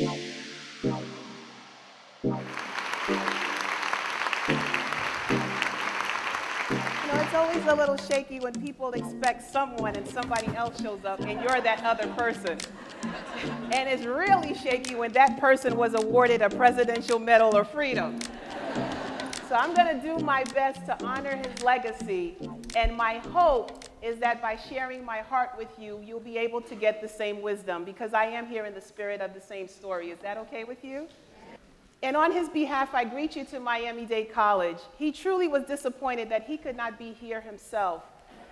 It's always a little shaky when people expect someone and somebody else shows up and you're that other person. And it's really shaky when that person was awarded a Presidential Medal of Freedom. So I'm going to do my best to honor his legacy, and my hope is that by sharing my heart with you, you'll be able to get the same wisdom, because I am here in the spirit of the same story. Is that okay with you? And on his behalf, I greet you to Miami-Dade College. He truly was disappointed that he could not be here himself.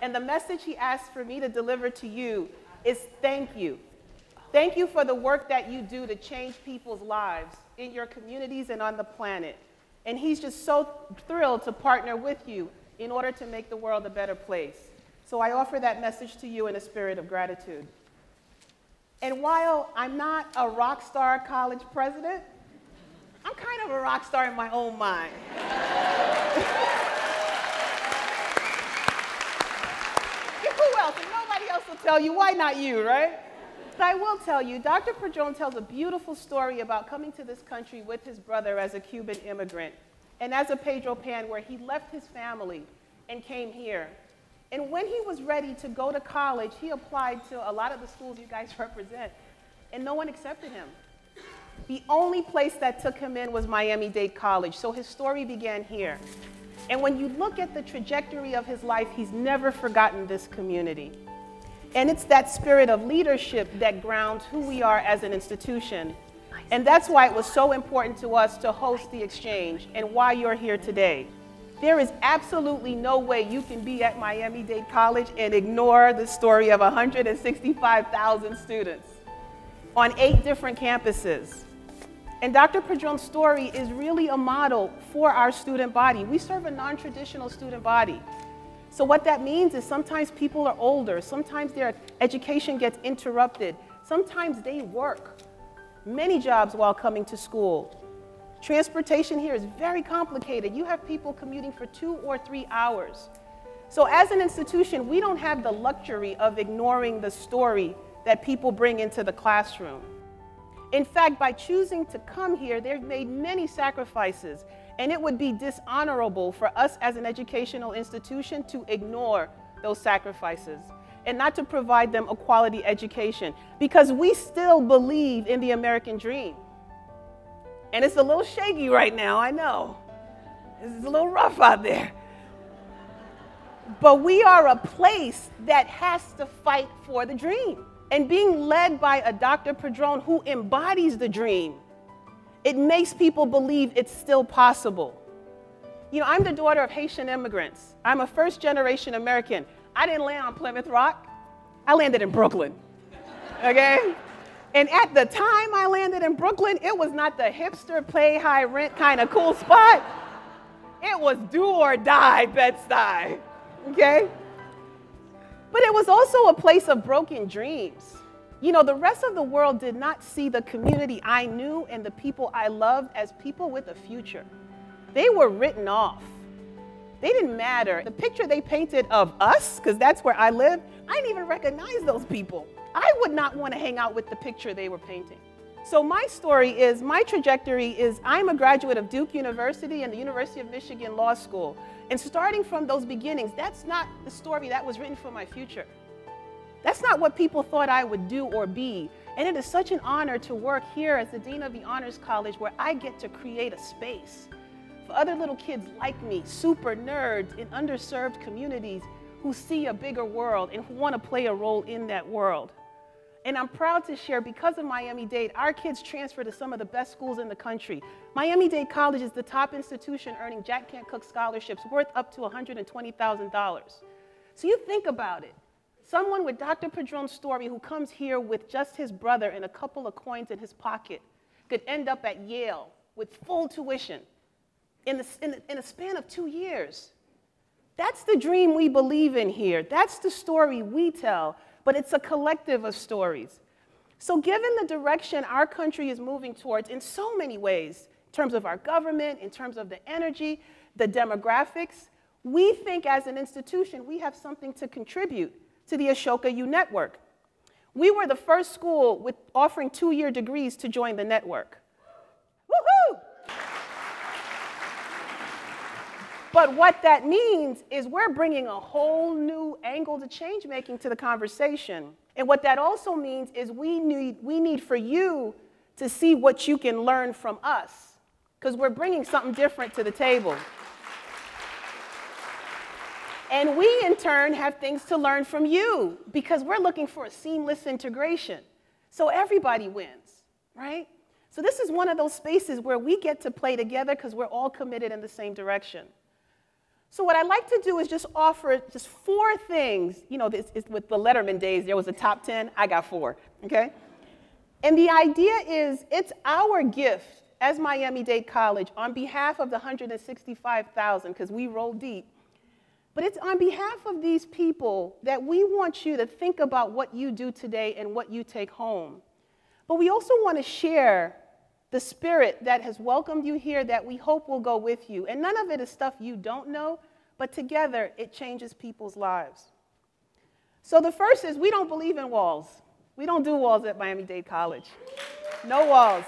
And the message he asked for me to deliver to you is thank you. Thank you for the work that you do to change people's lives in your communities and on the planet. And he's just so thrilled to partner with you in order to make the world a better place. So I offer that message to you in a spirit of gratitude. And while I'm not a rock star college president, I'm kind of a rock star in my own mind. Who else? If nobody else will tell you, why not you, right? But I will tell you, Dr. Padron tells a beautiful story about coming to this country with his brother as a Cuban immigrant, and as a Pedro Pan, where he left his family and came here. And when he was ready to go to college, he applied to a lot of the schools you guys represent, and no one accepted him. The only place that took him in was Miami-Dade College, so his story began here. And when you look at the trajectory of his life, he's never forgotten this community. And it's that spirit of leadership that grounds who we are as an institution. And that's why it was so important to us to host the exchange and why you're here today. There is absolutely no way you can be at Miami-Dade College and ignore the story of 165,000 students on 8 different campuses. And Dr. Padron's story is really a model for our student body. We serve a non-traditional student body. So what that means is sometimes people are older, sometimes their education gets interrupted, sometimes they work many jobs while coming to school. Transportation here is very complicated. You have people commuting for 2 or 3 hours. So as an institution, we don't have the luxury of ignoring the story that people bring into the classroom. In fact, by choosing to come here, they've made many sacrifices, and it would be dishonorable for us as an educational institution to ignore those sacrifices and not to provide them a quality education, because we still believe in the American dream. And it's a little shaky right now, I know. It's a little rough out there. But we are a place that has to fight for the dream. And being led by a Dr. Padron who embodies the dream, it makes people believe it's still possible. You know, I'm the daughter of Haitian immigrants. I'm a first-generation American. I didn't land on Plymouth Rock. I landed in Brooklyn, okay? And at the time I landed in Brooklyn, it was not the hipster, pay high rent kind of cool spot. It was do or die Bed-Stuy, okay? But it was also a place of broken dreams. You know, the rest of the world did not see the community I knew and the people I loved as people with a future. They were written off. They didn't matter. The picture they painted of us, because that's where I lived, I didn't even recognize those people. I would not want to hang out with the picture they were painting. So my story is, my trajectory is, I'm a graduate of Duke University and the University of Michigan Law School. And starting from those beginnings, that's not the story that was written for my future. That's not what people thought I would do or be. And it is such an honor to work here as the Dean of the Honors College, where I get to create a space for other little kids like me, super nerds in underserved communities who see a bigger world and who want to play a role in that world. And I'm proud to share, because of Miami-Dade, our kids transfer to some of the best schools in the country. Miami-Dade College is the top institution earning Jack Kent Cooke scholarships worth up to $120,000. So you think about it. Someone with Dr. Padron's story who comes here with just his brother and a couple of coins in his pocket could end up at Yale with full tuition in a span of 2 years. That's the dream we believe in here. That's the story we tell. But it's a collective of stories. So given the direction our country is moving towards in so many ways, in terms of our government, in terms of the energy, the demographics, we think as an institution we have something to contribute to the Ashoka U network. We were the first school with offering 2-year degrees to join the network. Woohoo! But what that means is we're bringing a whole new angle to change making to the conversation. And what that also means is we need for you to see what you can learn from us, because we're bringing something different to the table. And we, in turn, have things to learn from you, because we're looking for a seamless integration. So everybody wins, right? So this is one of those spaces where we get to play together because we're all committed in the same direction. So what I like to do is just offer just 4 things. You know, with the Letterman days, there was a top 10. I got 4, okay? And the idea is it's our gift as Miami-Dade College on behalf of the 165,000, because we roll deep. But it's on behalf of these people that we want you to think about what you do today and what you take home. But we also want to share the spirit that has welcomed you here that we hope will go with you. And none of it is stuff you don't know, but together it changes people's lives. So the first is we don't believe in walls. We don't do walls at Miami-Dade College. No walls.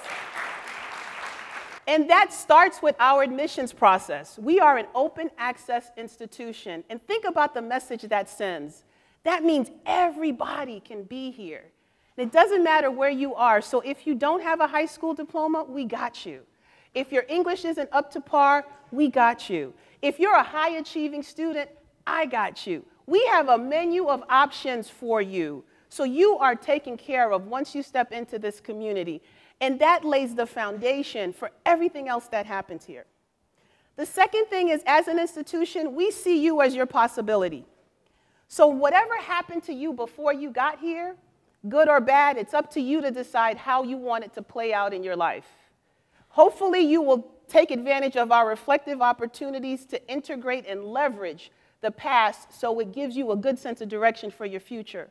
And that starts with our admissions process. We are an open access institution. And think about the message that sends. That means everybody can be here. And it doesn't matter where you are. So if you don't have a high school diploma, we got you. If your English isn't up to par, we got you. If you're a high achieving student, I got you. We have a menu of options for you. So you are taken care of once you step into this community. And that lays the foundation for everything else that happens here. The second thing is, as an institution, we see you as your possibility. So whatever happened to you before you got here, good or bad, it's up to you to decide how you want it to play out in your life. Hopefully, you will take advantage of our reflective opportunities to integrate and leverage the past so it gives you a good sense of direction for your future.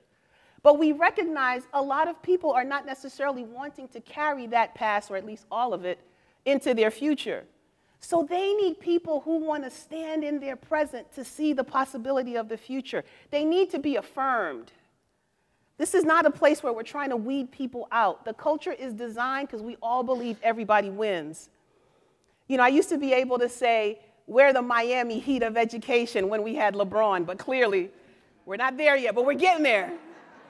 But we recognize a lot of people are not necessarily wanting to carry that past, or at least all of it, into their future. So they need people who want to stand in their present to see the possibility of the future. They need to be affirmed. This is not a place where we're trying to weed people out. The culture is designed because we all believe everybody wins. You know, I used to be able to say, we're the Miami Heat of education when we had LeBron, but clearly we're not there yet, but we're getting there.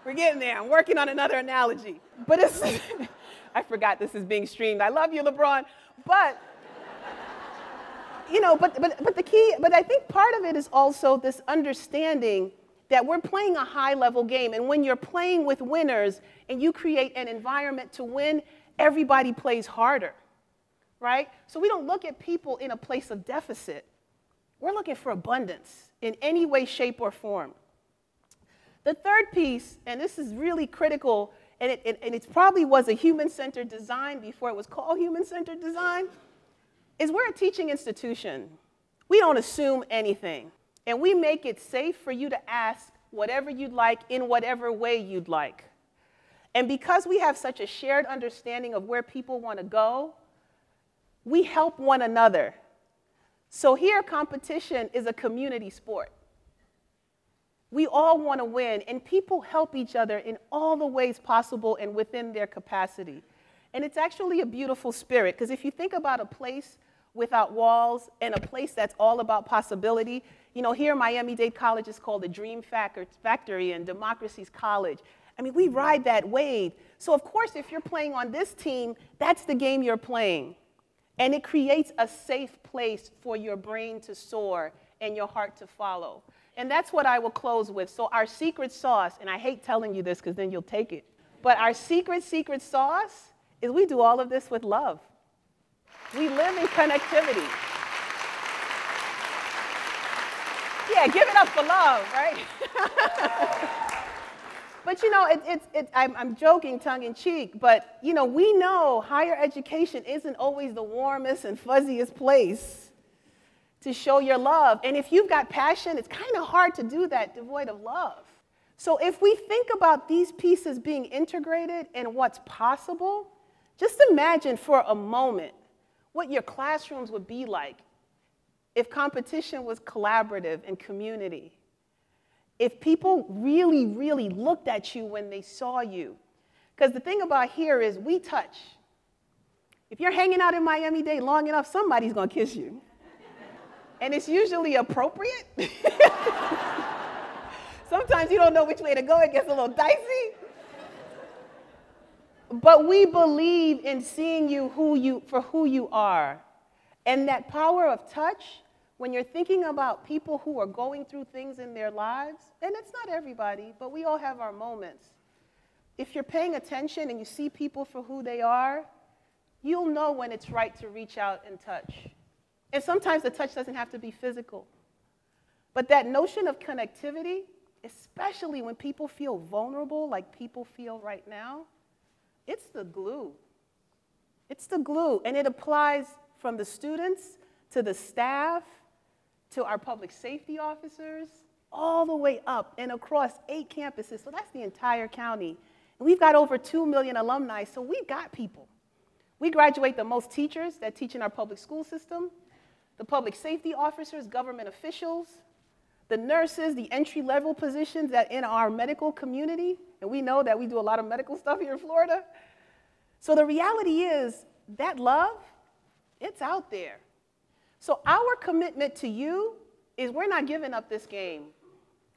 We're getting there. I'm working on another analogy. But it's, I forgot this is being streamed. I love you, LeBron. But, you know, but the key, but I think part of it is also this understanding that we're playing a high-level game. And when you're playing with winners and you create an environment to win, everybody plays harder, right? So we don't look at people in a place of deficit. We're looking for abundance in any way, shape, or form. The third piece, and this is really critical, and it probably was a human-centered design before it was called human-centered design, is we're a teaching institution. We don't assume anything. And we make it safe for you to ask whatever you'd like in whatever way you'd like. And because we have such a shared understanding of where people want to go, we help one another. So here, competition is a community sport. We all want to win, and people help each other in all the ways possible and within their capacity. And it's actually a beautiful spirit, because if you think about a place without walls and a place that's all about possibility, you know, here Miami-Dade College is called the Dream Factory and Democracy's College. I mean, we ride that wave. So of course, if you're playing on this team, that's the game you're playing. And it creates a safe place for your brain to soar and your heart to follow. And that's what I will close with. So our secret sauce, and I hate telling you this because then you'll take it, but our secret sauce is we do all of this with love. We live in connectivity. Yeah, give it up for love, right? But you know, I'm joking tongue in cheek, but you know, we know higher education isn't always the warmest and fuzziest place to show your love. And if you've got passion, it's kind of hard to do that devoid of love. So if we think about these pieces being integrated and what's possible, just imagine for a moment what your classrooms would be like if competition was collaborative and community. if people really, really looked at you when they saw you. Because the thing about here is we touch. If you're hanging out in Miami-Dade long enough, somebody's going to kiss you. And it's usually appropriate. Sometimes you don't know which way to go. It gets a little dicey. But we believe in seeing you for who you are. And that power of touch, when you're thinking about people who are going through things in their lives, and it's not everybody, but we all have our moments. If you're paying attention and you see people for who they are, you'll know when it's right to reach out and touch. And sometimes the touch doesn't have to be physical. But that notion of connectivity, especially when people feel vulnerable like people feel right now, it's the glue. It's the glue. And it applies from the students to the staff to our public safety officers, all the way up and across 8 campuses. So that's the entire county. And we've got over 2 million alumni, so we've got people. We graduate the most teachers that teach in our public school system, the public safety officers, government officials, the nurses, the entry-level positions that in our medical community, and we know that we do a lot of medical stuff here in Florida. So the reality is that love, it's out there. So our commitment to you is we're not giving up this game.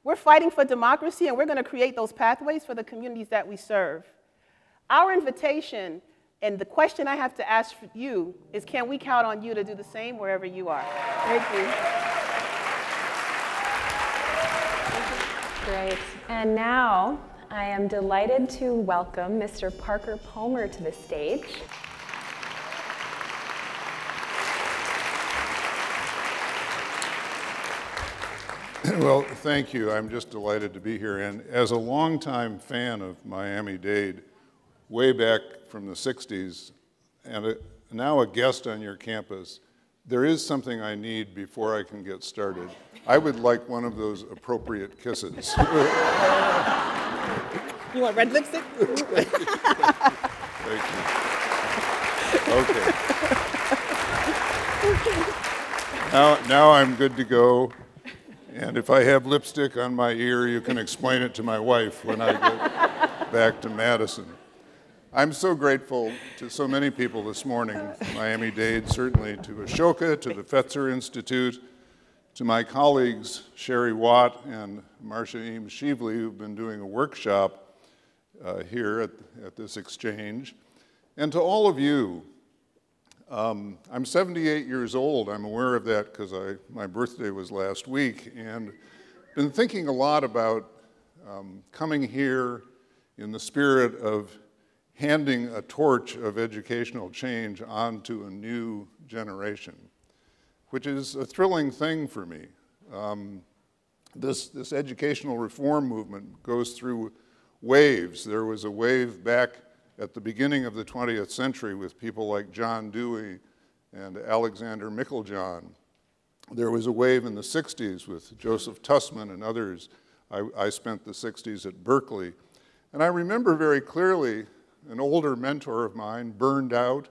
We're fighting for democracy, and we're going to create those pathways for the communities that we serve. Our invitation, and the question I have to ask for you, is can we count on you to do the same wherever you are? Thank you. Great. And now I am delighted to welcome Mr. Parker Palmer to the stage. Well, thank you. I'm just delighted to be here. And as a longtime fan of Miami-Dade, way back from the 60s, and now a guest on your campus, there is something I need before I can get started. I would like one of those appropriate kisses. You want red lipstick? Thank you. Okay. Now I'm good to go. And if I have lipstick on my ear, you can explain it to my wife when I get back to Madison. I'm so grateful to so many people this morning, Miami-Dade, certainly to Ashoka, to the Fetzer Institute, to my colleagues, Sherry Watt and Marcia Eames Shively, who've been doing a workshop here at this exchange, and to all of you. I'm 78 years old. I'm aware of that because my birthday was last week, and been thinking a lot about coming here in the spirit of handing a torch of educational change on to a new generation, which is a thrilling thing for me. This educational reform movement goes through waves. There was a wave back at the beginning of the 20th century with people like John Dewey and Alexander Meiklejohn. There was a wave in the 60s with Joseph Tussman and others. I spent the 60s at Berkeley. And I remember very clearly an older mentor of mine burned out,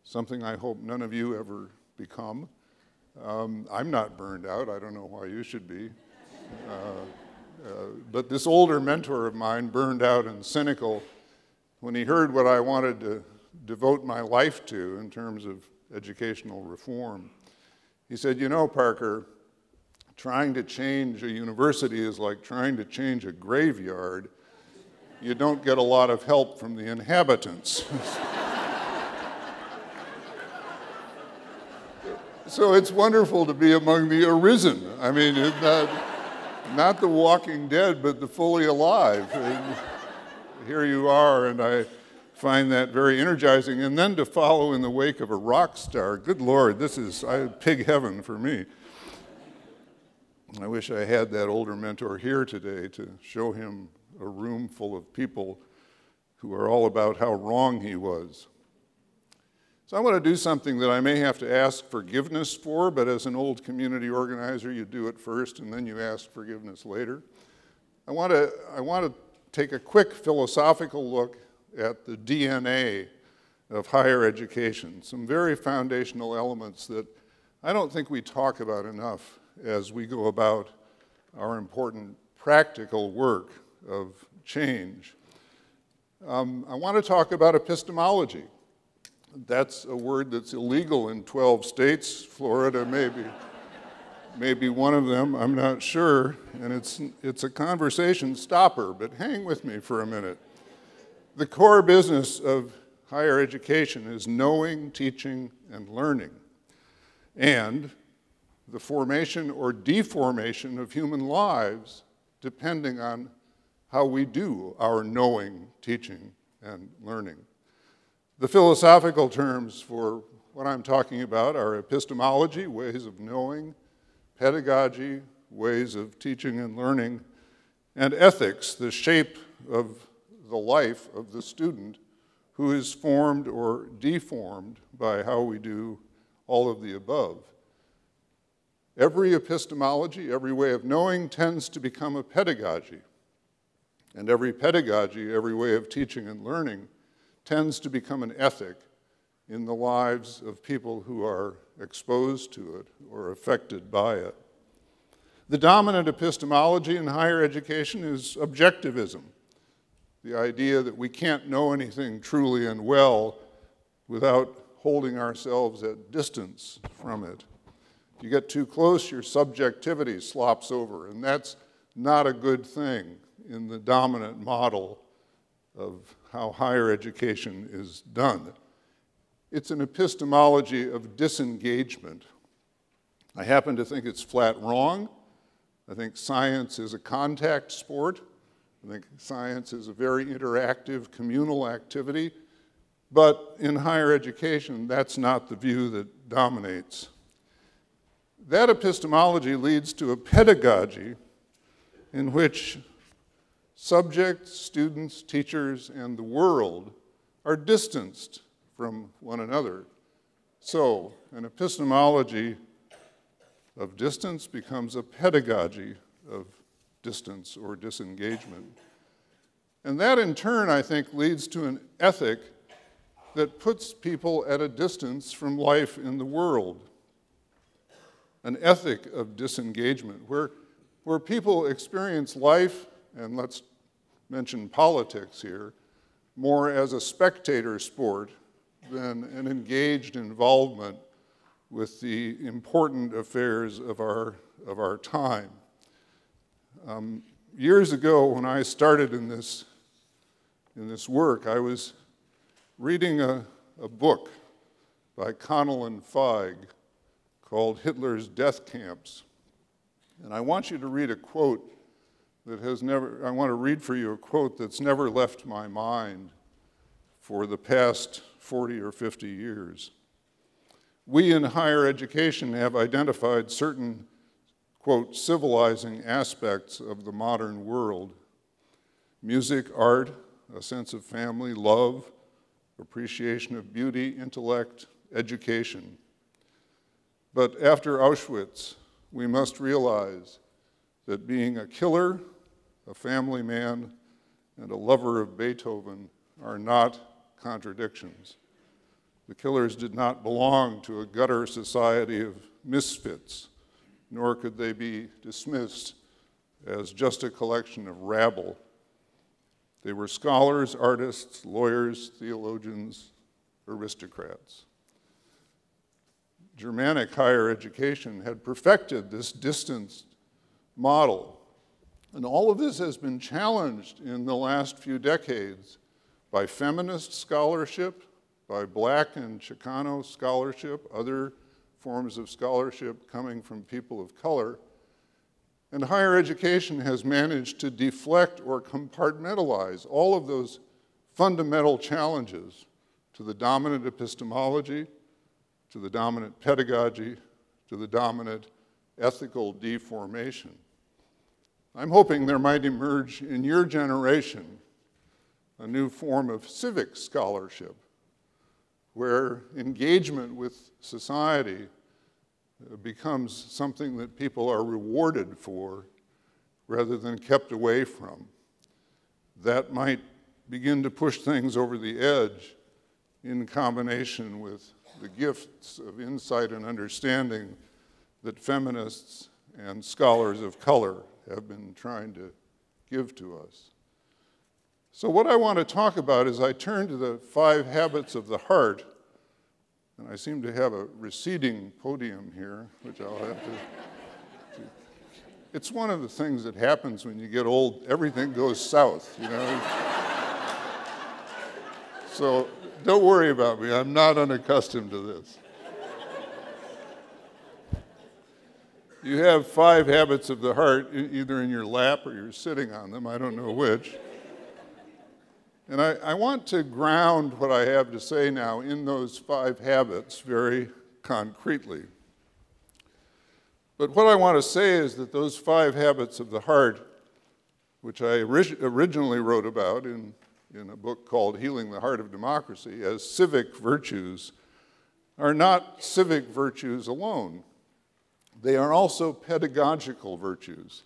something I hope none of you ever become. I'm not burned out. I don't know why you should be. But this older mentor of mine burned out and cynical when he heard what I wanted to devote my life to in terms of educational reform. He said, you know, Parker, trying to change a university is like trying to change a graveyard. You don't get a lot of help from the inhabitants. So it's wonderful to be among the arisen. I mean, not the walking dead, but the fully alive. And here you are, and I find that very energizing. And then to follow in the wake of a rock star, good Lord, this is pig heaven for me. I wish I had that older mentor here today to show him a room full of people who are all about how wrong he was. So I want to do something that I may have to ask forgiveness for, but as an old community organizer, you do it first and then you ask forgiveness later. I want to take a quick philosophical look at the DNA of higher education, some very foundational elements that I don't think we talk about enough as we go about our important practical work of change. I want to talk about epistemology. That's a word that's illegal in 12 states. Florida may be one of them, I'm not sure. And it's a conversation stopper, but hang with me for a minute. The core business of higher education is knowing, teaching, and learning, and the formation or deformation of human lives depending on how we do our knowing, teaching, and learning. The philosophical terms for what I'm talking about are epistemology, ways of knowing, pedagogy, ways of teaching and learning, and ethics, the shape of the life of the student who is formed or deformed by how we do all of the above. Every epistemology, every way of knowing tends to become a pedagogy. And every pedagogy, every way of teaching and learning tends to become an ethic in the lives of people who are exposed to it or affected by it. The dominant epistemology in higher education is objectivism, the idea that we can't know anything truly and well without holding ourselves at distance from it. If you get too close, your subjectivity slops over, and that's not a good thing in the dominant model of how higher education is done. It's an epistemology of disengagement. I happen to think it's flat wrong. I think science is a contact sport. I think science is a very interactive, communal activity. But in higher education, that's not the view that dominates. That epistemology leads to a pedagogy in which subjects, students, teachers, and the world are distanced from one another. So an epistemology of distance becomes a pedagogy of distance or disengagement. And that in turn, I think, leads to an ethic that puts people at a distance from life in the world. An ethic of disengagement, where people experience life, and let's mention politics here, more as a spectator sport than an engaged involvement with the important affairs of our time. Years ago, when I started in this work, I was reading a book by Connell and Feig called Hitler's Death Camps. And I want you to read a quote I want to read for you a quote that's never left my mind for the past 40 or 50 years. We in higher education have identified certain, quote, civilizing aspects of the modern world: music, art, a sense of family, love, appreciation of beauty, intellect, education. But after Auschwitz, we must realize that being a killer, a family man, and a lover of Beethoven are not contradictions. The killers did not belong to a gutter society of misfits, nor could they be dismissed as just a collection of rabble. They were scholars, artists, lawyers, theologians, aristocrats. Germanic higher education had perfected this distanced model. And all of this has been challenged in the last few decades by feminist scholarship, by Black and Chicano scholarship, other forms of scholarship coming from people of color. And higher education has managed to deflect or compartmentalize all of those fundamental challenges to the dominant epistemology, to the dominant pedagogy, to the dominant ethical deformation. I'm hoping there might emerge in your generation a new form of civic scholarship where engagement with society becomes something that people are rewarded for rather than kept away from. That might begin to push things over the edge in combination with the gifts of insight and understanding that feminists and scholars of color have been trying to give to us. So what I want to talk about is I turn to the 5 habits of the heart, and I seem to have a receding podium here, which I'll have to. It's one of the things that happens when you get old. Everything goes south, you know. So don't worry about me. I'm not unaccustomed to this. You have 5 habits of the heart, either in your lap or you're sitting on them. I don't know which. And I want to ground what I have to say now in those 5 habits very concretely. But what I want to say is that those 5 habits of the heart, which I originally wrote about in a book called Healing the Heart of Democracy as civic virtues, are not civic virtues alone. They are also pedagogical virtues,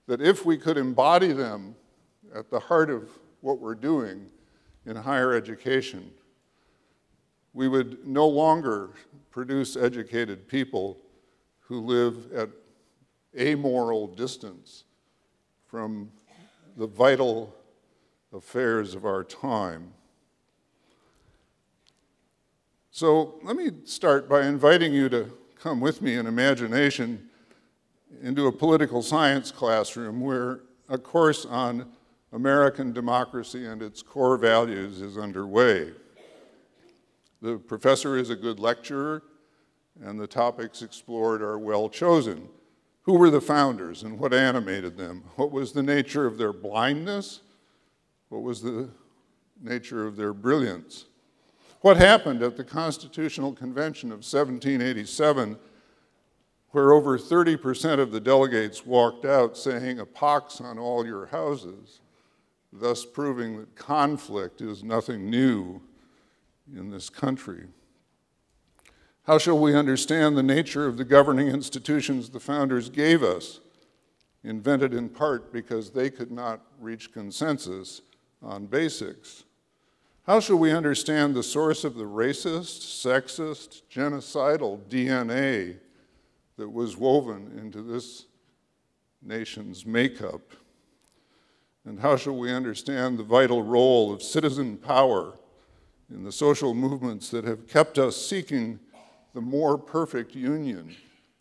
that if we could embody them at the heart of what we're doing in higher education, we would no longer produce educated people who live at amoral distance from the vital affairs of our time. So let me start by inviting you to come with me in imagination into a political science classroom where a course on American democracy and its core values is underway. The professor is a good lecturer, and the topics explored are well chosen. Who were the founders and what animated them? What was the nature of their blindness? What was the nature of their brilliance? What happened at the Constitutional Convention of 1787, where over 30% of the delegates walked out saying, "A pox on all your houses," thus proving that conflict is nothing new in this country? How shall we understand the nature of the governing institutions the founders gave us, invented in part because they could not reach consensus on basics? How shall we understand the source of the racist, sexist, genocidal DNA that was woven into this nation's makeup? And how shall we understand the vital role of citizen power in the social movements that have kept us seeking the more perfect union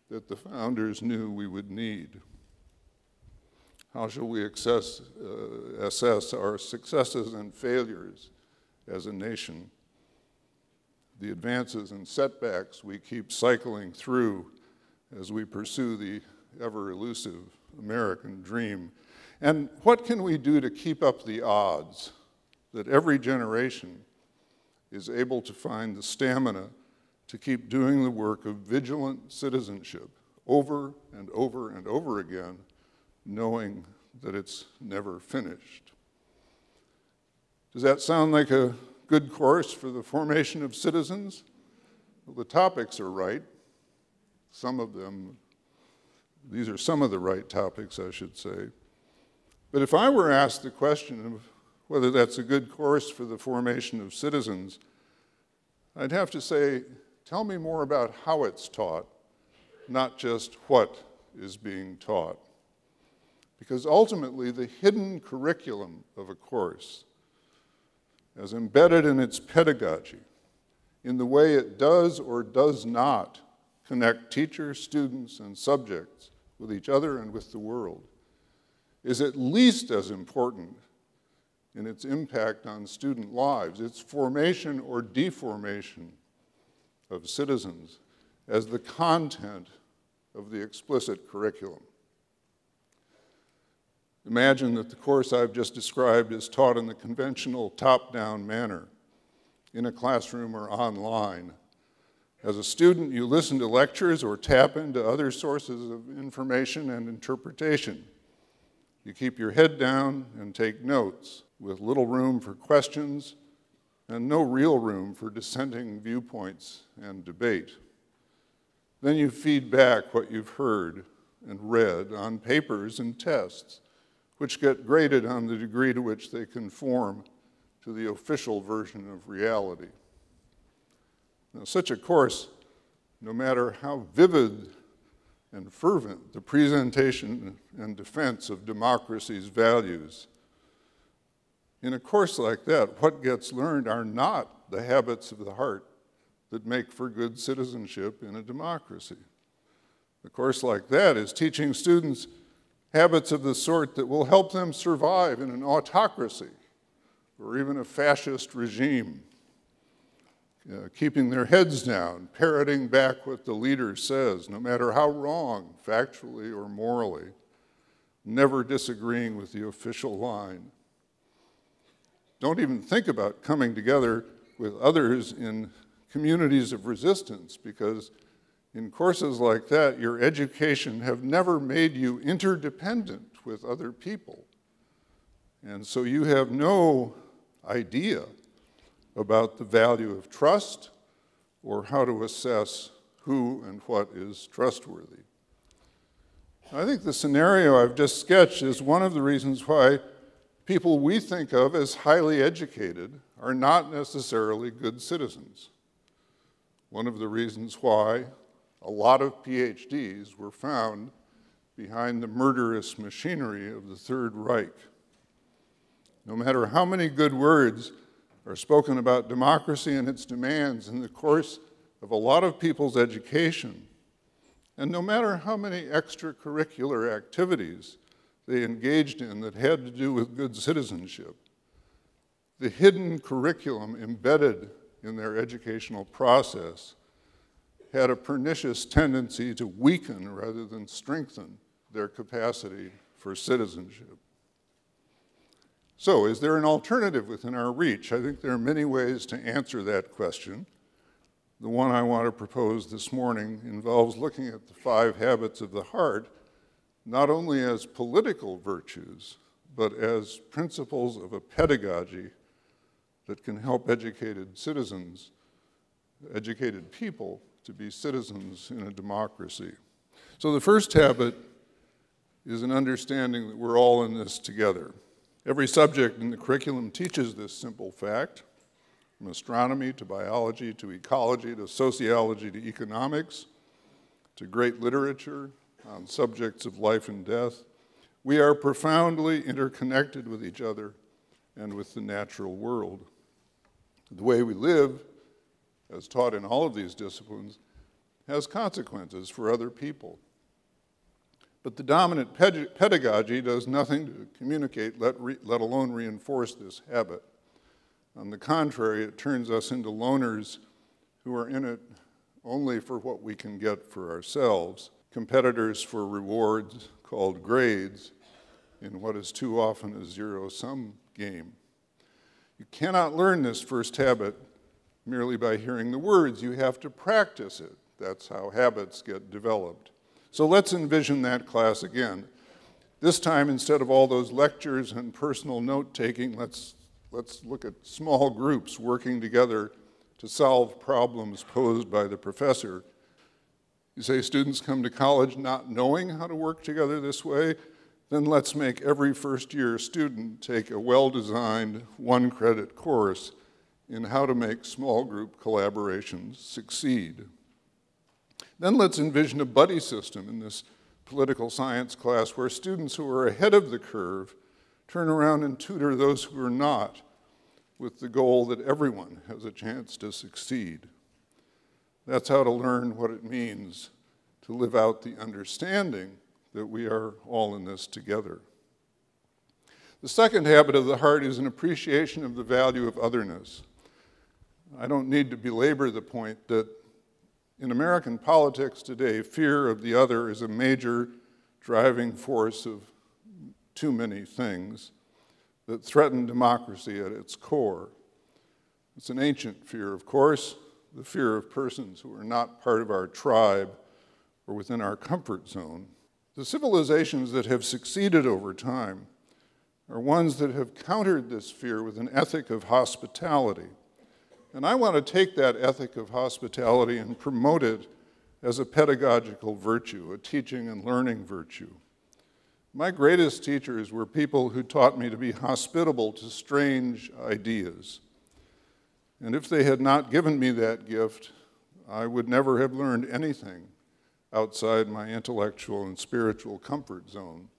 that the founders knew we would need? How shall we assess our successes and failures as a nation, the advances and setbacks we keep cycling through as we pursue the ever-elusive American dream? And what can we do to keep up the odds that every generation is able to find the stamina to keep doing the work of vigilant citizenship over and over and over again, knowing that it's never finished? Does that sound like a good course for the formation of citizens? Well, the topics are right. Some of them, these are some of the right topics, I should say. But if I were asked the question of whether that's a good course for the formation of citizens, I'd have to say, tell me more about how it's taught, not just what is being taught. Because ultimately, the hidden curriculum of a course, as embedded in its pedagogy, in the way it does or does not connect teachers, students, and subjects with each other and with the world, is at least as important in its impact on student lives, its formation or deformation of citizens, as the content of the explicit curriculum. Imagine that the course I've just described is taught in the conventional top-down manner, in a classroom or online. As a student, you listen to lectures or tap into other sources of information and interpretation. You keep your head down and take notes, with little room for questions and no real room for dissenting viewpoints and debate. Then you feed back what you've heard and read on papers and tests, which get graded on the degree to which they conform to the official version of reality. Now, such a course, no matter how vivid and fervent the presentation and defense of democracy's values. In a course like that, what gets learned are not the habits of the heart that make for good citizenship in a democracy. A course like that is teaching students habits of the sort that will help them survive in an autocracy or even a fascist regime. Keeping their heads down, parroting back what the leader says, no matter how wrong, factually or morally, never disagreeing with the official line. Don't even think about coming together with others in communities of resistance, because in courses like that, your education have never made you interdependent with other people. And so you have no idea about the value of trust or how to assess who and what is trustworthy. I think the scenario I've just sketched is one of the reasons why people we think of as highly educated are not necessarily good citizens. One of the reasons why a lot of PhDs were found behind the murderous machinery of the Third Reich. No matter how many good words are spoken about democracy and its demands in the course of a lot of people's education, and no matter how many extracurricular activities they engaged in that had to do with good citizenship, the hidden curriculum embedded in their educational process had a pernicious tendency to weaken rather than strengthen their capacity for citizenship. So, is there an alternative within our reach? I think there are many ways to answer that question. The one I want to propose this morning involves looking at the 5 habits of the heart, not only as political virtues, but as principles of a pedagogy that can help educated citizens, educated people, to be citizens in a democracy. So the first habit is an understanding that we're all in this together. Every subject in the curriculum teaches this simple fact, from astronomy to biology to ecology to sociology to economics to great literature on subjects of life and death. We are profoundly interconnected with each other and with the natural world. The way we live, as taught in all of these disciplines, has consequences for other people. But the dominant pedagogy does nothing to communicate, let alone reinforce this habit. On the contrary, it turns us into loners who are in it only for what we can get for ourselves, competitors for rewards called grades in what is too often a zero-sum game. You cannot learn this first habit merely by hearing the words. You have to practice it. That's how habits get developed. So let's envision that class again. This time, instead of all those lectures and personal note-taking, let's look at small groups working together to solve problems posed by the professor. You say students come to college not knowing how to work together this way, then let's make every first-year student take a well-designed, one-credit course in how to make small group collaborations succeed. Then let's envision a buddy system in this political science class where students who are ahead of the curve turn around and tutor those who are not, with the goal that everyone has a chance to succeed. That's how to learn what it means to live out the understanding that we are all in this together. The second habit of the heart is an appreciation of the value of otherness. I don't need to belabor the point that in American politics today, fear of the other is a major driving force of too many things that threaten democracy at its core. It's an ancient fear, of course, the fear of persons who are not part of our tribe or within our comfort zone. The civilizations that have succeeded over time are ones that have countered this fear with an ethic of hospitality. And I want to take that ethic of hospitality and promote it as a pedagogical virtue, a teaching and learning virtue. My greatest teachers were people who taught me to be hospitable to strange ideas. And if they had not given me that gift, I would never have learned anything outside my intellectual and spiritual comfort zone.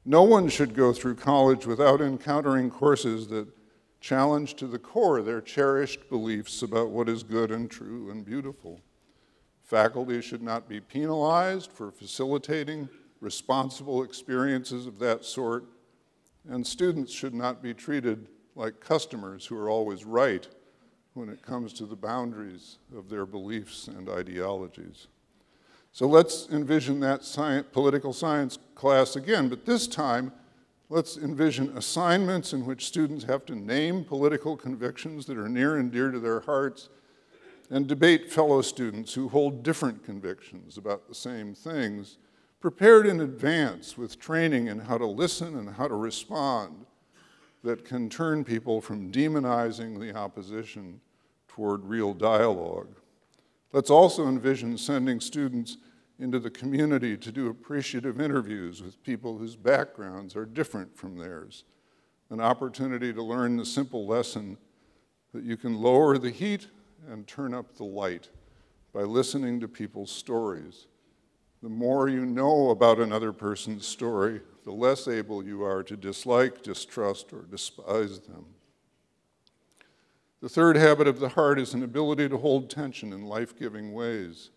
No one should go through college without encountering courses that challenge to the core their cherished beliefs about what is good and true and beautiful. Faculty should not be penalized for facilitating responsible experiences of that sort, and students should not be treated like customers who are always right when it comes to the boundaries of their beliefs and ideologies. So let's envision that political science class again, but this time, let's envision assignments in which students have to name political convictions that are near and dear to their hearts and debate fellow students who hold different convictions about the same things, prepared in advance with training in how to listen and how to respond that can turn people from demonizing the opposition toward real dialogue. Let's also envision sending students into the community to do appreciative interviews with people whose backgrounds are different from theirs, an opportunity to learn the simple lesson that you can lower the heat and turn up the light by listening to people's stories. The more you know about another person's story, the less able you are to dislike, distrust, or despise them. The third habit of the heart is an ability to hold tension in life-giving ways.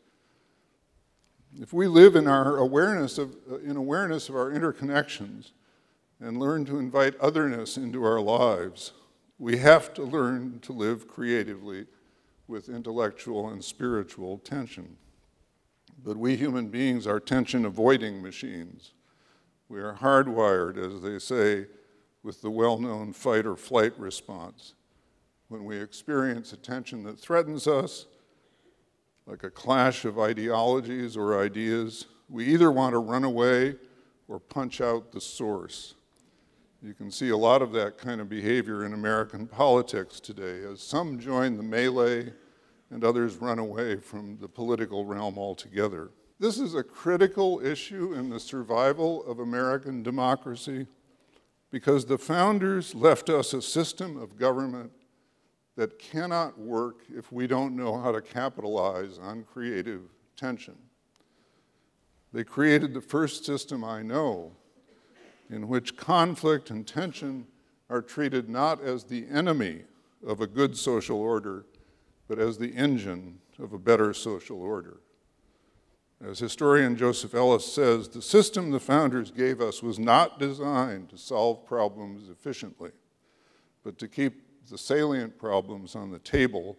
If we live in our awareness of our interconnections and learn to invite otherness into our lives, we have to learn to live creatively with intellectual and spiritual tension. But we human beings are tension-avoiding machines. We are hardwired, as they say, with the well-known fight or flight response. When we experience a tension that threatens us, like a clash of ideologies or ideas, we either want to run away or punch out the source. You can see a lot of that kind of behavior in American politics today, as some join the melee and others run away from the political realm altogether. This is a critical issue in the survival of American democracy because the founders left us a system of government that cannot work if we don't know how to capitalize on creative tension. They created the first system I know in which conflict and tension are treated not as the enemy of a good social order, but as the engine of a better social order. As historian Joseph Ellis says, the system the founders gave us was not designed to solve problems efficiently, but to keep the salient problems on the table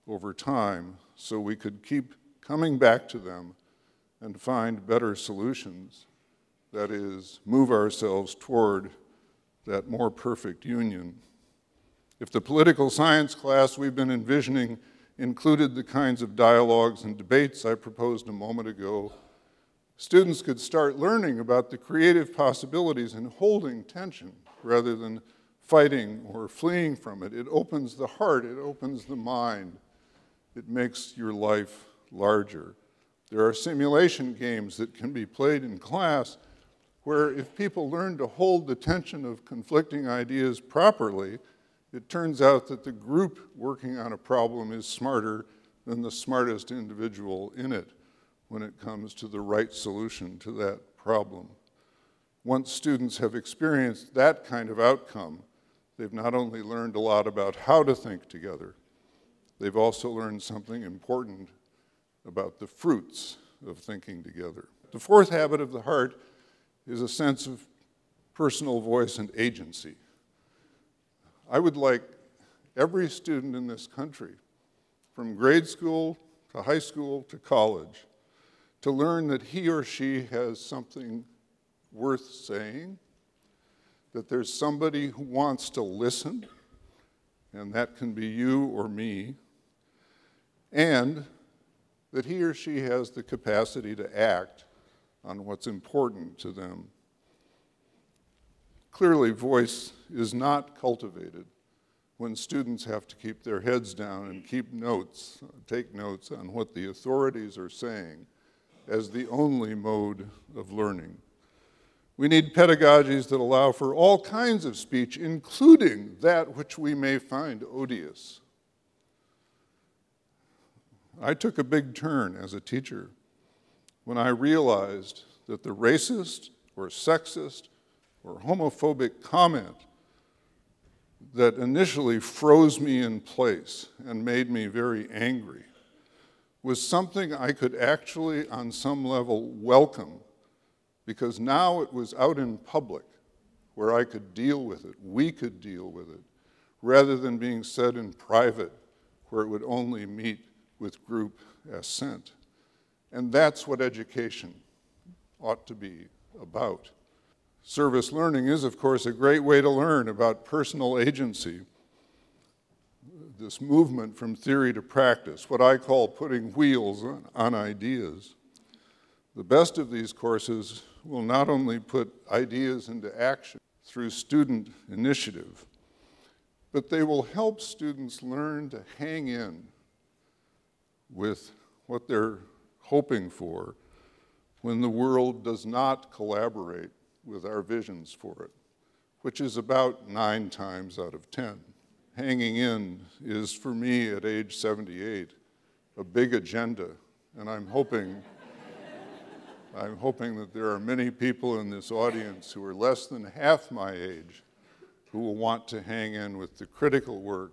over time so we could keep coming back to them and find better solutions. That is, move ourselves toward that more perfect union. If the political science class we've been envisioning included the kinds of dialogues and debates I proposed a moment ago, students could start learning about the creative possibilities in holding tension rather than fighting or fleeing from it. It opens the heart, it opens the mind, it makes your life larger. There are simulation games that can be played in class where if people learn to hold the tension of conflicting ideas properly, it turns out that the group working on a problem is smarter than the smartest individual in it when it comes to the right solution to that problem. Once students have experienced that kind of outcome, they've not only learned a lot about how to think together, they've also learned something important about the fruits of thinking together. The fourth habit of the heart is a sense of personal voice and agency. I would like every student in this country, from grade school to high school to college, to learn that he or she has something worth saying, that there's somebody who wants to listen, and that can be you or me, and that he or she has the capacity to act on what's important to them. Clearly, voice is not cultivated when students have to keep their heads down and take notes on what the authorities are saying as the only mode of learning. We need pedagogies that allow for all kinds of speech, including that which we may find odious. I took a big turn as a teacher when I realized that the racist or sexist or homophobic comment that initially froze me in place and made me very angry was something I could actually, on some level, welcome, because now it was out in public where I could deal with it, we could deal with it, rather than being said in private where it would only meet with group assent. And that's what education ought to be about. Service learning is, of course, a great way to learn about personal agency, this movement from theory to practice, what I call putting wheels on ideas. The best of these courses will not only put ideas into action through student initiative, but they will help students learn to hang in with what they're hoping for when the world does not collaborate with our visions for it, which is about 9 times out of 10. Hanging in is, for me at age 78, a big agenda, and I'm hoping that there are many people in this audience who are less than half my age who will want to hang in with the critical work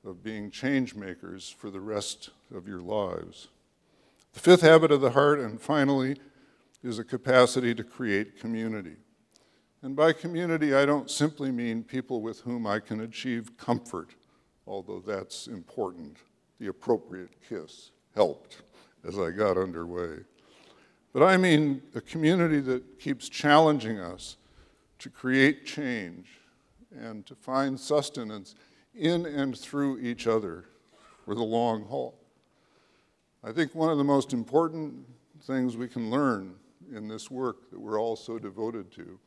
of being change makers for the rest of your lives. The 5th habit of the heart, and finally, is a capacity to create community. And by community, I don't simply mean people with whom I can achieve comfort, although that's important. The appropriate kiss helped as I got underway. But I mean a community that keeps challenging us to create change and to find sustenance in and through each other for the long haul. I think one of the most important things we can learn in this work that we're all so devoted to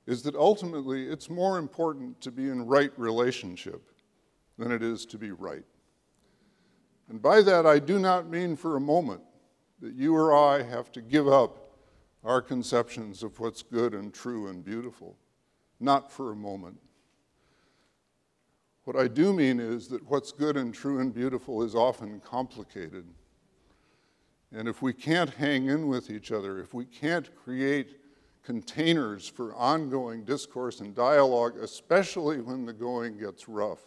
is that ultimately it's more important to be in right relationship than it is to be right. And by that I do not mean for a moment that you or I have to give up our conceptions of what's good and true and beautiful. Not for a moment. What I do mean is that what's good and true and beautiful is often complicated. And if we can't hang in with each other, if we can't create containers for ongoing discourse and dialogue, especially when the going gets rough,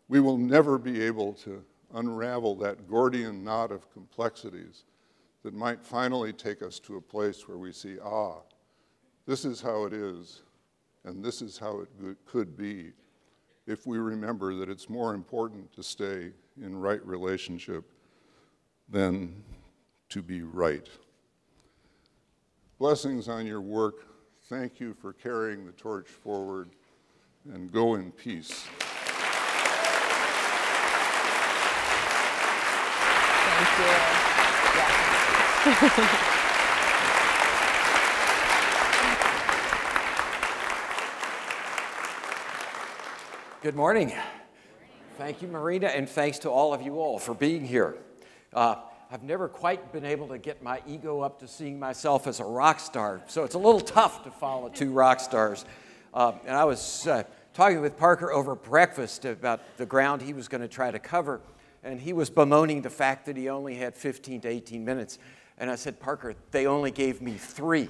we will never be able to unravel that Gordian knot of complexities that might finally take us to a place where we see, this is how it is, and this is how it could be, if we remember that it's more important to stay in right relationship than to be right. Blessings on your work. Thank you for carrying the torch forward, and go in peace. Thank you. Yeah. Good morning. Thank you, Marina, and thanks to all of you all for being here. I've never quite been able to get my ego up to seeing myself as a rock star, so it's a little tough to follow 2 rock stars. And I was talking with Parker over breakfast about the ground he was going to try to cover, and he was bemoaning the fact that he only had 15 to 18 minutes. And I said, Parker, they only gave me 3.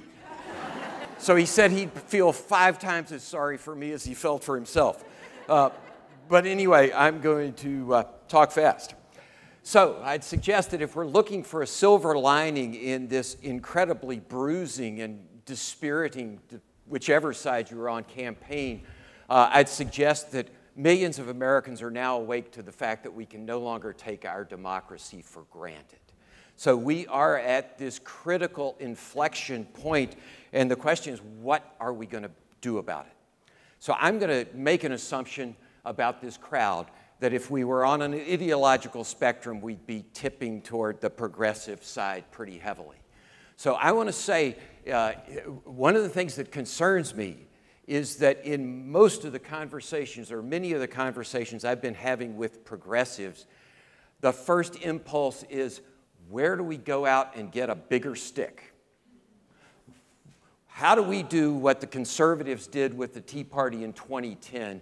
So he said he'd feel 5 times as sorry for me as he felt for himself. But anyway, I'm going to talk fast. So I'd suggest that if we're looking for a silver lining in this incredibly bruising and dispiriting, whichever side you're on, campaign, I'd suggest that millions of Americans are now awake to the fact that we can no longer take our democracy for granted. So we are at this critical inflection point, and the question is, what are we going to do about it? So I'm going to make an assumption about this crowd that if we were on an ideological spectrum, we'd be tipping toward the progressive side pretty heavily. So I want to say one of the things that concerns me is that in most of the conversations, or many of the conversations I've been having with progressives, the first impulse is, where do we go out and get a bigger stick? How do we do what the conservatives did with the Tea Party in 2010?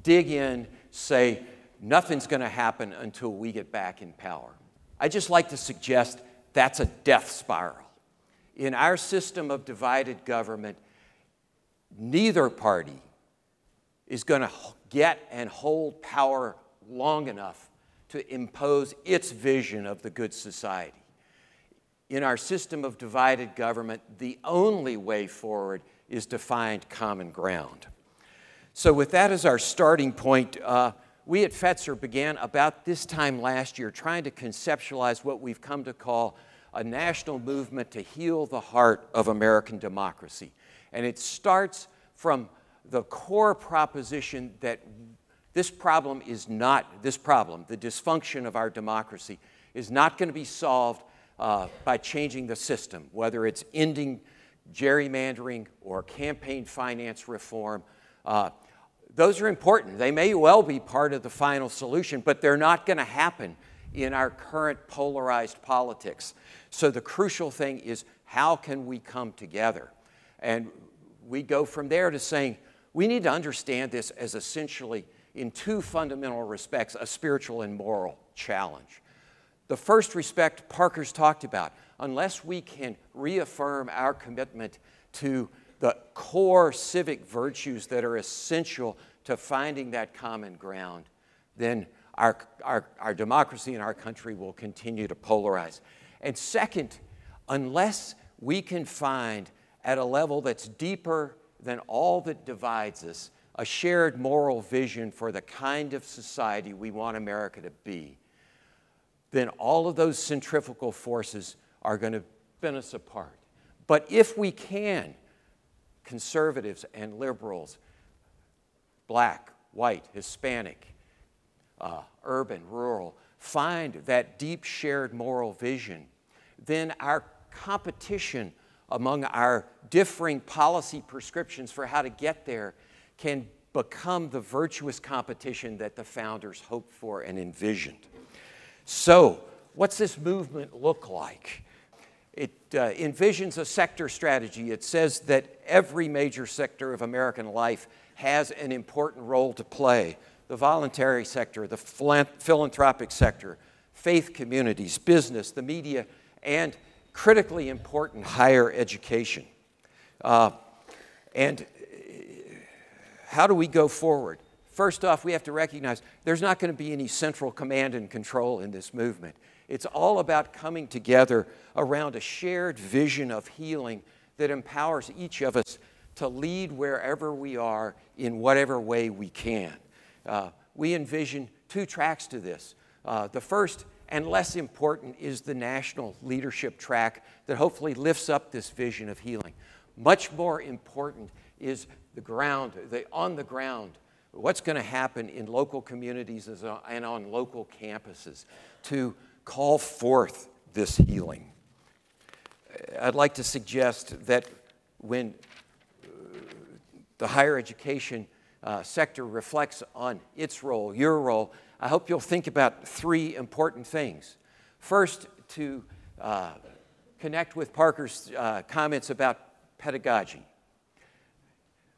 Dig in, say, nothing's going to happen until we get back in power. I'd just like to suggest that's a death spiral. In our system of divided government, neither party is going to get and hold power long enough to impose its vision of the good society. In our system of divided government, the only way forward is to find common ground. So with that as our starting point, we at Fetzer began about this time last year trying to conceptualize what we've come to call a national movement to heal the heart of American democracy. And it starts from the core proposition that the dysfunction of our democracy, is not going to be solved by changing the system, whether it's ending gerrymandering or campaign finance reform. Those are important. They may well be part of the final solution, but they're not going to happen in our current polarized politics. So the crucial thing is, how can we come together? And we go from there to saying, we need to understand this as essentially, in two fundamental respects, a spiritual and moral challenge. The first respect Parker's talked about. Unless we can reaffirm our commitment to the core civic virtues that are essential to finding that common ground, then our democracy in our country will continue to polarize. And second, unless we can find at a level that's deeper than all that divides us, a shared moral vision for the kind of society we want America to be, then all of those centrifugal forces are going to spin us apart. But if we can, conservatives and liberals, black, white, Hispanic, urban, rural, find that deep shared moral vision, then our competition among our differing policy prescriptions for how to get there can become the virtuous competition that the founders hoped for and envisioned. So, what's this movement look like? It envisions a sector strategy. It says that every major sector of American life has an important role to play. The voluntary sector, the philanthropic sector, faith communities, business, the media, and critically important, higher education. And how do we go forward? First off, we have to recognize there's not going to be any central command and control in this movement. It's all about coming together around a shared vision of healing that empowers each of us to lead wherever we are in whatever way we can. We envision two tracks to this. The first and less important is the national leadership track that hopefully lifts up this vision of healing. Much more important is the ground, on the ground, what's going to happen in local communities and on local campuses to call forth this healing. I'd like to suggest that when the higher education sector reflects on its role, your role, I hope you'll think about three important things. First, to connect with Parker's comments about pedagogy.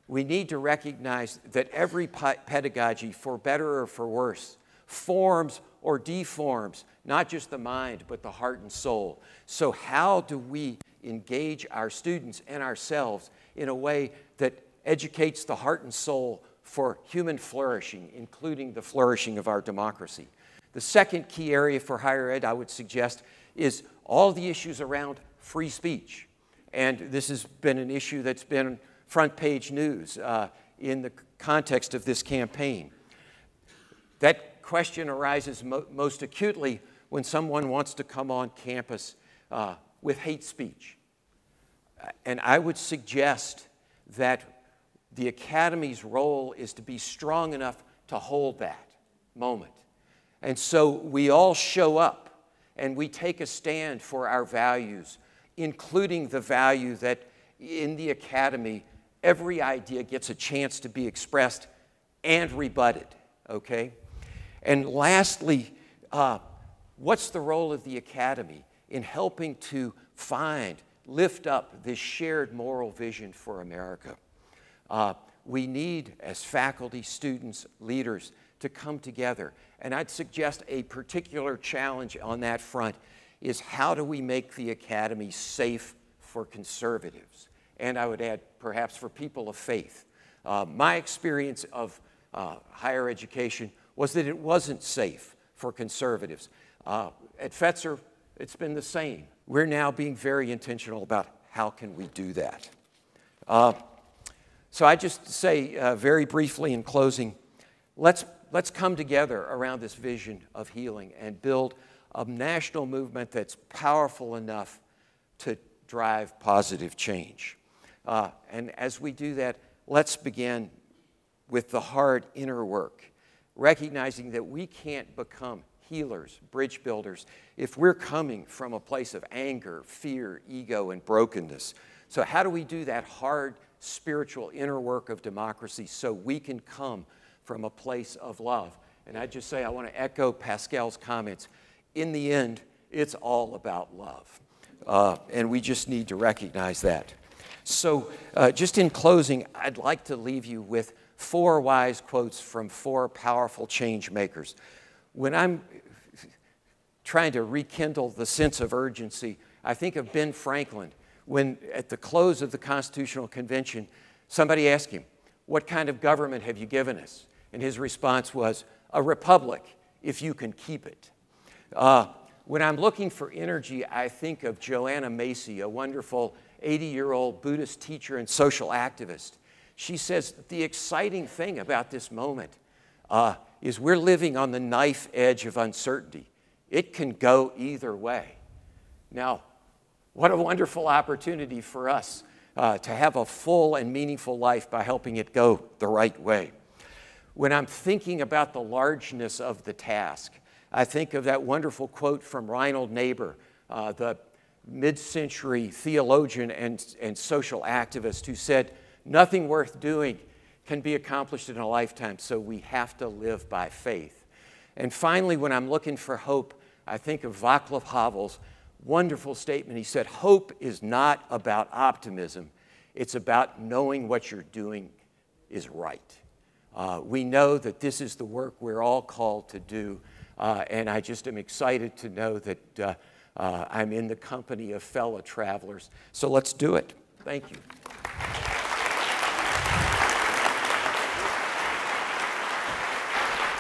We need to recognize that every pedagogy, for better or for worse, forms or deforms not just the mind, but the heart and soul. So how do we engage our students and ourselves in a way that educates the heart and soul for human flourishing, including the flourishing of our democracy? The second key area for higher ed, I would suggest, is all the issues around free speech. And this has been an issue that's been front page news in the context of this campaign. That question arises most acutely when someone wants to come on campus with hate speech. And I would suggest that the Academy's role is to be strong enough to hold that moment. And so we all show up and we take a stand for our values, including the value that in the Academy, every idea gets a chance to be expressed and rebutted, okay? And lastly, what's the role of the Academy in helping to lift up this shared moral vision for America? We need, as faculty, students, leaders, to come together. And I'd suggest a particular challenge on that front is how do we make the academy safe for conservatives? And I would add, perhaps for people of faith. My experience of higher education was that it wasn't safe for conservatives. At Fetzer, it's been the same. We're now being very intentional about how can we do that. So I just say very briefly in closing, let's come together around this vision of healing and build a national movement that's powerful enough to drive positive change. And as we do that, let's begin with the hard inner work, recognizing that we can't become healers, bridge builders, if we're coming from a place of anger, fear, ego, and brokenness. So how do we do that hard spiritual inner work of democracy so we can come from a place of love? And I just say, I want to echo Pascal's comments. In the end, it's all about love. And we just need to recognize that. So just in closing, I'd like to leave you with 4 wise quotes from 4 powerful change makers. When I'm trying to rekindle the sense of urgency, I think of Ben Franklin, when at the close of the Constitutional Convention, somebody asked him, "What kind of government have you given us?" And his response was, "A republic, if you can keep it." When I'm looking for energy, I think of Joanna Macy, a wonderful 80-year-old Buddhist teacher and social activist. She says, the exciting thing about this moment is we're living on the knife edge of uncertainty. It can go either way. Now, what a wonderful opportunity for us to have a full and meaningful life by helping it go the right way. When I'm thinking about the largeness of the task, I think of that wonderful quote from Reinhold Niebuhr, the mid-century theologian and social activist who said, "Nothing worth doing can be accomplished in a lifetime, so we have to live by faith." And finally, when I'm looking for hope, I think of Václav Havel's wonderful statement. He said, "Hope is not about optimism. It's about knowing what you're doing is right." We know that this is the work we're all called to do, and I just am excited to know that I'm in the company of fellow travelers. So let's do it. Thank you.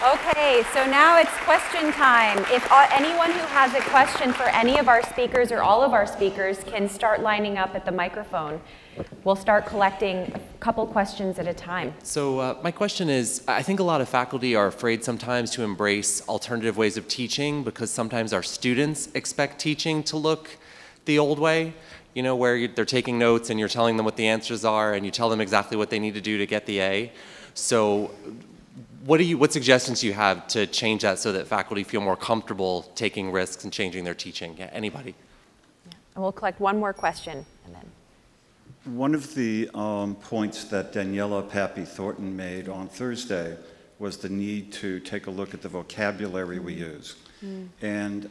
Okay, so now it's question time. If anyone who has a question for any of our speakers or all of our speakers can start lining up at the microphone. We'll start collecting a couple questions at a time. So my question is, I think a lot of faculty are afraid sometimes to embrace alternative ways of teaching because sometimes our students expect teaching to look the old way, you know, where they're taking notes and you're telling them what the answers are and you tell them exactly what they need to do to get the A. So what suggestions do you have to change that so that faculty feel more comfortable taking risks and changing their teaching? Yeah, anybody? Yeah. And we'll collect one more question and then. One of the points that Daniela Pappy Thornton made on Thursday was the need to take a look at the vocabulary we use. And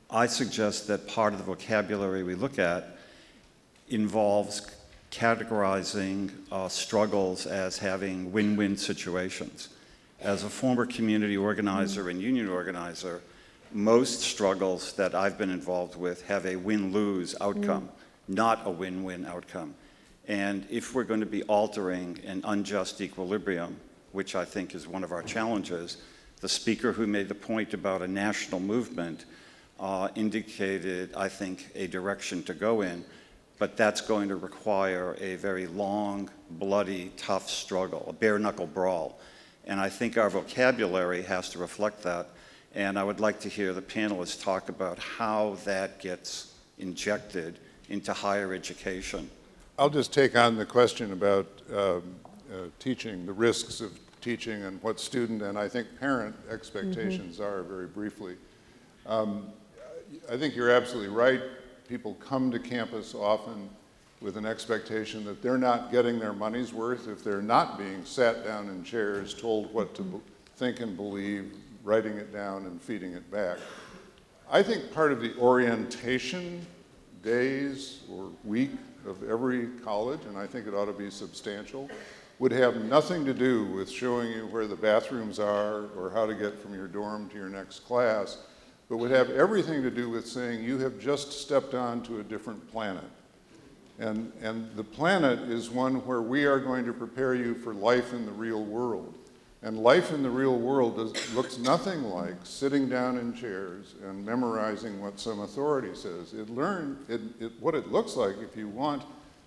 I suggest that part of the vocabulary we look at involves categorizing struggles as having win-win situations. As a former community organizer and union organizer, most struggles that I've been involved with have a win-lose outcome, not a win-win outcome. And if we're going to be altering an unjust equilibrium, which I think is one of our challenges, the speaker who made the point about a national movement indicated, I think, a direction to go in, but that's going to require a very long, bloody, tough struggle, a bare-knuckle brawl. And I think our vocabulary has to reflect that. And I would like to hear the panelists talk about how that gets injected into higher education. I'll just take on the question about teaching, the risks of teaching and what student and I think parent expectations are very briefly. I think you're absolutely right. People come to campus often with an expectation that they're not getting their money's worth if they're not being sat down in chairs, told what to think and believe, writing it down and feeding it back. I think part of the orientation days or week of every college, and I think it ought to be substantial, would have nothing to do with showing you where the bathrooms are or how to get from your dorm to your next class, but would have everything to do with saying you have just stepped onto a different planet. And the planet is one where we are going to prepare you for life in the real world. And life in the real world looks nothing like sitting down in chairs and memorizing what some authority says. What it looks like if you want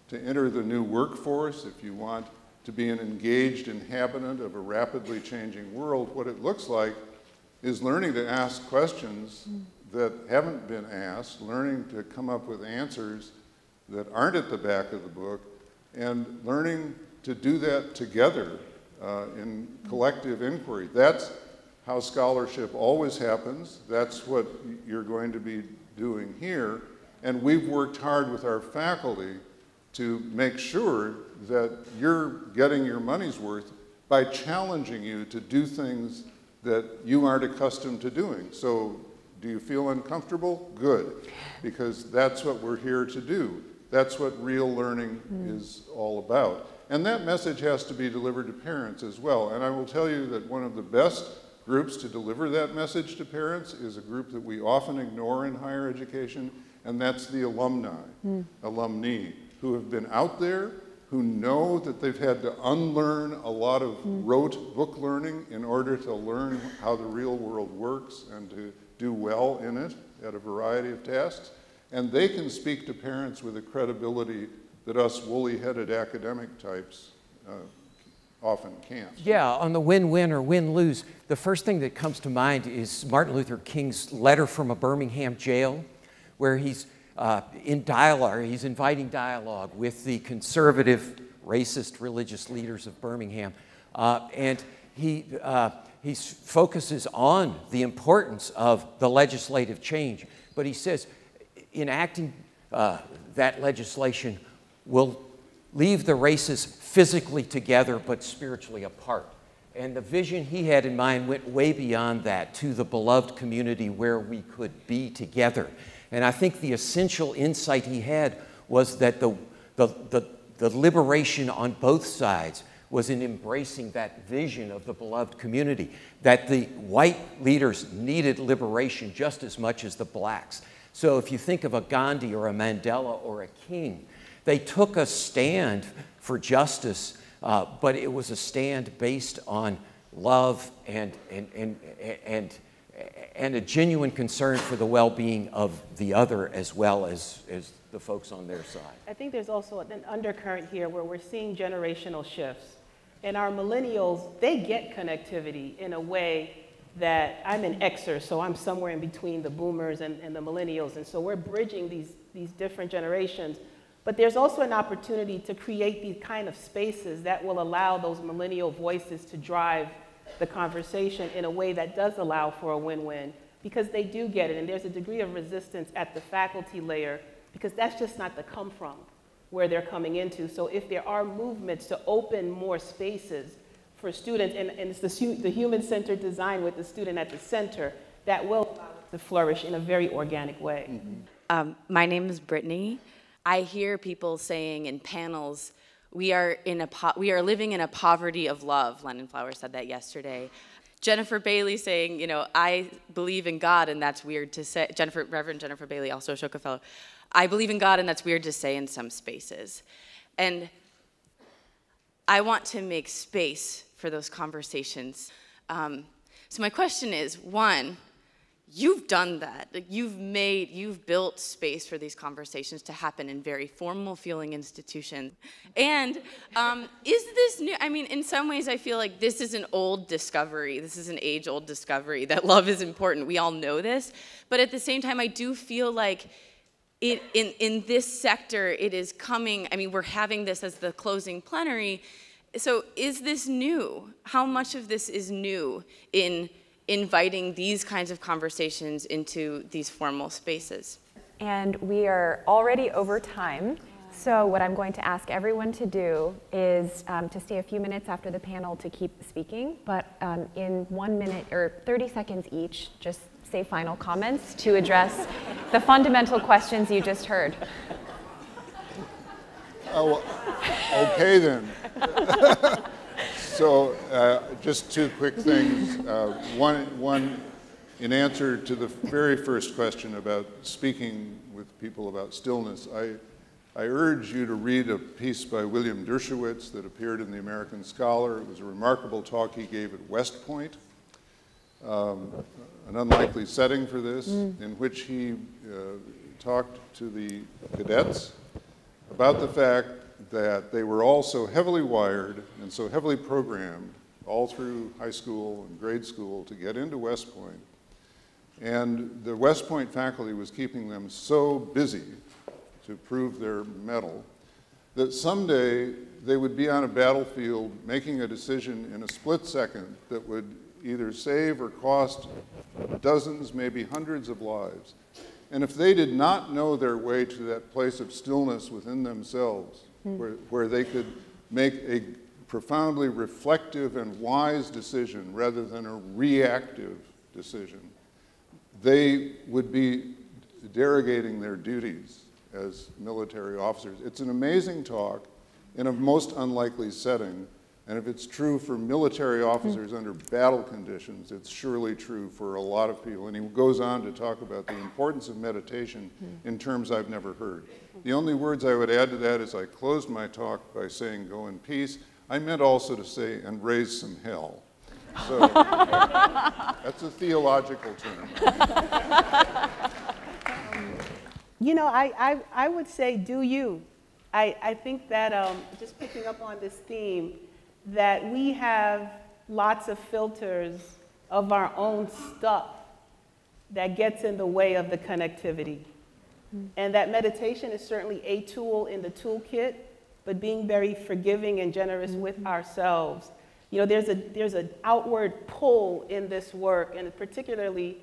to enter the new workforce, if you want to be an engaged inhabitant of a rapidly changing world, what it looks like is learning to ask questions that haven't been asked, learning to come up with answers that aren't at the back of the book, and learning to do that together in collective inquiry. That's how scholarship always happens. That's what you're going to be doing here. And we've worked hard with our faculty to make sure that you're getting your money's worth by challenging you to do things that you aren't accustomed to doing. So do you feel uncomfortable? Good, because that's what we're here to do. That's what real learning is all about. And that message has to be delivered to parents as well. And I will tell you that one of the best groups to deliver that message to parents is a group that we often ignore in higher education, and that's the alumni, who have been out there, who know that they've had to unlearn a lot of rote book learning in order to learn how the real world works and to do well in it at a variety of tasks. And they can speak to parents with a credibility that us woolly-headed academic types often can't. Yeah, on the win-win or win-lose, the first thing that comes to mind is Martin Luther King's letter from a Birmingham jail, where he's in dialogue, he's inviting dialogue with the conservative, racist religious leaders of Birmingham. And he focuses on the importance of the legislative change. But he says, enacting that legislation will leave the races physically together but spiritually apart. And the vision he had in mind went way beyond that, to the beloved community where we could be together. And I think the essential insight he had was that the liberation on both sides was in embracing that vision of the beloved community, that the white leaders needed liberation just as much as the blacks. So if you think of a Gandhi or a Mandela or a King, they took a stand for justice, but it was a stand based on love and a genuine concern for the well-being of the other as well as the folks on their side. I think there's also an undercurrent here where we're seeing generational shifts. And our millennials, they get connectivity in a way that I'm an Xer, so I'm somewhere in between the boomers and the millennials. And so we're bridging these different generations. But there's also an opportunity to create these kind of spaces that will allow those millennial voices to drive the conversation in a way that does allow for a win-win, because they do get it. And there's a degree of resistance at the faculty layer, because that's just not the come from where they're coming into. So if there are movements to open more spaces for students, and it's the human-centered design with the student at the center, that will allow it to flourish in a very organic way. My name is Brittany. I hear people saying in panels, we are living in a poverty of love. Lennon Flower said that yesterday. Jennifer Bailey saying, you know, I believe in God, and that's weird to say. Reverend Jennifer Bailey, also Ashoka Fellow. I believe in God, and that's weird to say in some spaces. And I want to make space for those conversations. So my question is, one, you've done that. Like you've built space for these conversations to happen in very formal feeling institutions. And is this new? I mean, in some ways I feel like this is an old discovery. This is an age-old discovery that love is important. We all know this. But at the same time, I do feel like in this sector, it is coming. I mean, we're having this as the closing plenary. So is this new? How much of this is new in inviting these kinds of conversations into these formal spaces? And we are already over time. So what I'm going to ask everyone to do is to stay a few minutes after the panel to keep speaking, but in 1 minute or 30 seconds each, just say final comments to address the fundamental questions you just heard. Oh, okay then. So just two quick things. One, in answer to the very first question about speaking with people about stillness, I urge you to read a piece by William Dershowitz that appeared in the American Scholar. It was a remarkable talk he gave at West Point, an unlikely setting for this, in which he talked to the cadets about the fact that they were all so heavily wired and so heavily programmed all through high school and grade school to get into West Point. And the West Point faculty was keeping them so busy to prove their mettle that someday they would be on a battlefield making a decision in a split second that would either save or cost dozens, maybe hundreds of lives. And if they did not know their way to that place of stillness within themselves, where they could make a profoundly reflective and wise decision rather than a reactive decision, they would be derogating their duties as military officers. It's an amazing talk in a most unlikely setting, and if it's true for military officers under battle conditions, it's surely true for a lot of people. And he goes on to talk about the importance of meditation in terms I've never heard. The only words I would add to that is I closed my talk by saying, go in peace. I meant also to say, and raise some hell. So that's a theological term. You know, I would say, do you. I think that, just picking up on this theme, that we have lots of filters of our own stuff that gets in the way of the connectivity. And that meditation is certainly a tool in the toolkit, but being very forgiving and generous with ourselves. You know, there's an outward pull in this work, and particularly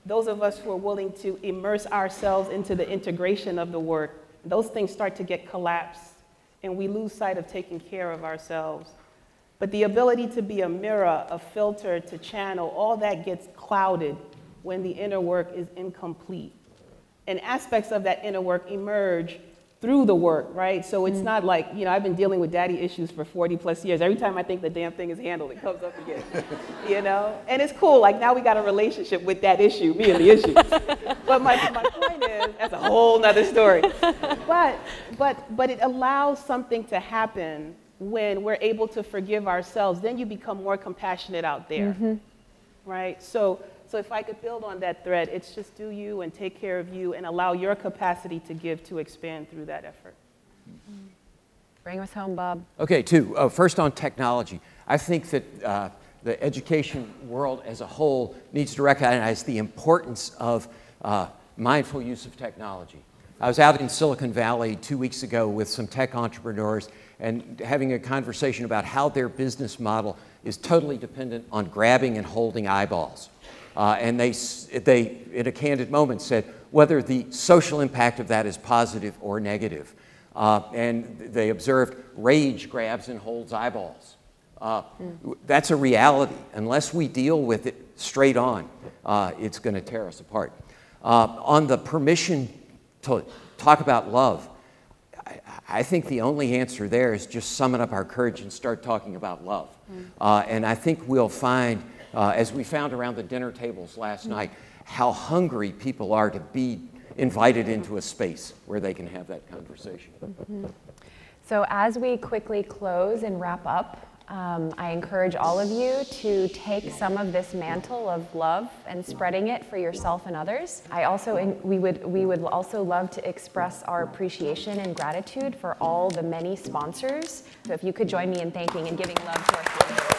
those of us who are willing to immerse ourselves into the integration of the work, those things start to get collapsed, and we lose sight of taking care of ourselves. But the ability to be a mirror, a filter, to channel, all that gets clouded when the inner work is incomplete. And aspects of that inner work emerge through the work, right? So it's not like, you know, I've been dealing with daddy issues for 40 plus years. Every time I think the damn thing is handled, it comes up again, you know? And it's cool, like now we got a relationship with that issue, me and the issue. But my point is, that's a whole nother story. But it allows something to happen when we're able to forgive ourselves. Then you become more compassionate out there, right? So if I could build on that thread, it's just do you and take care of you and allow your capacity to give to expand through that effort. Bring us home, Bob. Okay, first on technology. I think that the education world as a whole needs to recognize the importance of mindful use of technology. I was out in Silicon Valley 2 weeks ago with some tech entrepreneurs and having a conversation about how their business model is totally dependent on grabbing and holding eyeballs. And they, in a candid moment, said whether the social impact of that is positive or negative. And they observed rage grabs and holds eyeballs. That's a reality. Unless we deal with it straight on, it's going to tear us apart. On the permission to talk about love, I think the only answer there is just summon up our courage and start talking about love. And I think we'll find, as we found around the dinner tables last night, how hungry people are to be invited into a space where they can have that conversation. So as we quickly close and wrap up, I encourage all of you to take some of this mantle of love and spreading it for yourself and others. We would also love to express our appreciation and gratitude for all the many sponsors. So if you could join me in thanking and giving love to our sponsors.